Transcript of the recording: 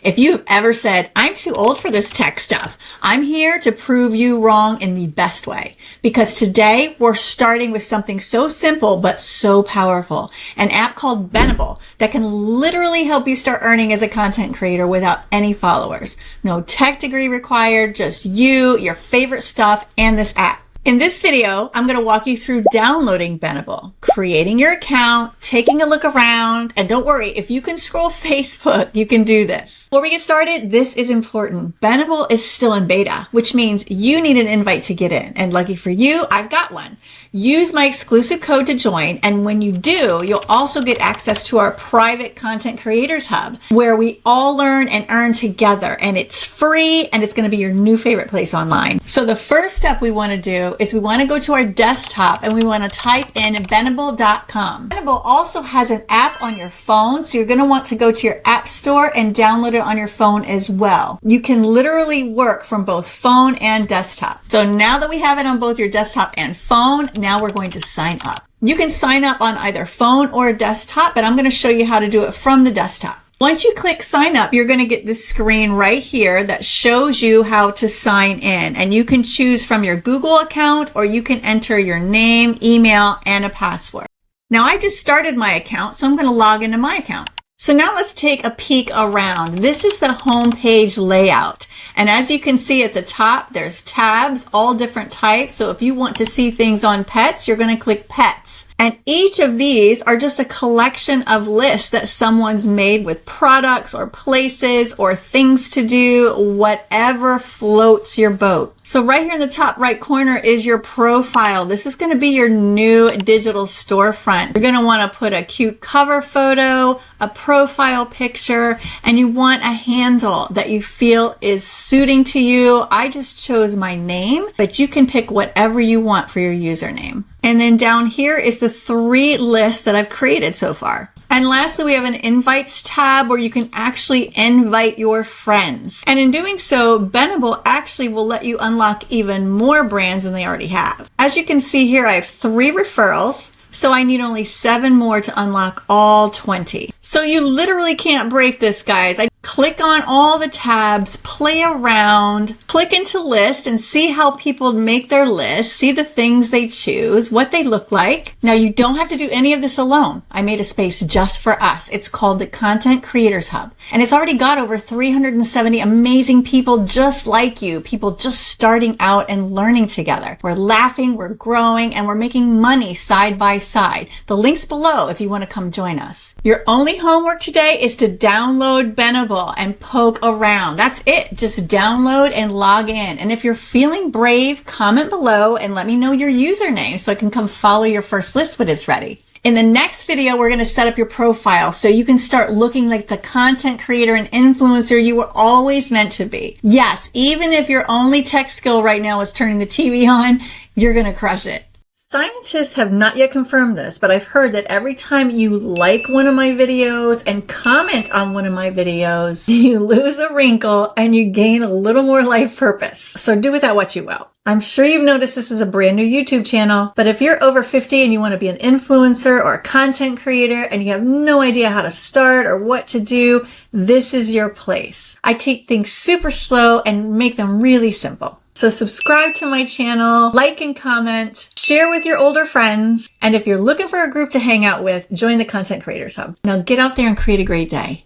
If you've ever said, I'm too old for this tech stuff, I'm here to prove you wrong in the best way. Because today we're starting with something so simple but so powerful. An app called Benable that can literally help you start earning as a content creator without any followers. No tech degree required, just you, your favorite stuff, and this app. In this video, I'm going to walk you through downloading Benable, creating your account, taking a look around, and don't worry, if you can scroll Facebook, you can do this. Before we get started, this is important. Benable is still in beta, which means you need an invite to get in. And lucky for you, I've got one. Use my exclusive code to join, and when you do, you'll also get access to our private Content Creators Hub, where we all learn and earn together, and it's free, and it's going to be your new favorite place online. So the first step we want to do is we want to go to our desktop and we want to type in Benable.com. Benable also has an app on your phone, so you're going to want to go to your app store and download it on your phone as well. You can literally work from both phone and desktop. So now that we have it on both your desktop and phone, now we're going to sign up. You can sign up on either phone or desktop, but I'm going to show you how to do it from the desktop. Once you click sign up, you're going to get this screen right here that shows you how to sign in. And you can choose from your Google account, or you can enter your name, email, and a password. Now I just started my account, so I'm going to log into my account. So now let's take a peek around. This is the home page layout. And as you can see at the top, there's tabs, all different types. So if you want to see things on pets, you're going to click pets. And each of these are just a collection of lists that someone's made with products or places or things to do, whatever floats your boat. So right here in the top right corner is your profile. This is going to be your new digital storefront. You're going to want to put a cute cover photo, a profile picture, and you want a handle that you feel is suiting to you. I just chose my name, but you can pick whatever you want for your username. And then down here is the 3 lists that I've created so far. And lastly, we have an invites tab where you can actually invite your friends. And in doing so, Benable actually will let you unlock even more brands than they already have. As you can see here, I have 3 referrals. So I need only 7 more to unlock all 20. So you literally can't break this, guys. I click on all the tabs, play around, click into list and see how people make their list, see the things they choose, what they look like. Now you don't have to do any of this alone. I made a space just for us. It's called the Content Creators Hub. And it's already got over 370 amazing people just like you, people just starting out and learning together. We're laughing, we're growing, and we're making money side by side. The link's below if you want to come join us. Your only homework today is to download Benable and poke around. That's it. Just download and log in. And if you're feeling brave, comment below and let me know your username so I can come follow your first list when it's ready. In the next video, we're going to set up your profile so you can start looking like the content creator and influencer you were always meant to be. Yes, even if your only tech skill right now is turning the TV on, you're going to crush it. Scientists have not yet confirmed this, but I've heard that every time you like one of my videos and comment on one of my videos, you lose a wrinkle and you gain a little more life purpose. So do with that what you will. I'm sure you've noticed this is a brand new YouTube channel, but if you're over 50 and you want to be an influencer or a content creator and you have no idea how to start or what to do, this is your place. I take things super slow and make them really simple. So subscribe to my channel, like and comment, share with your older friends, and if you're looking for a group to hang out with, join the Content Creators Hub. Now get out there and create a great day.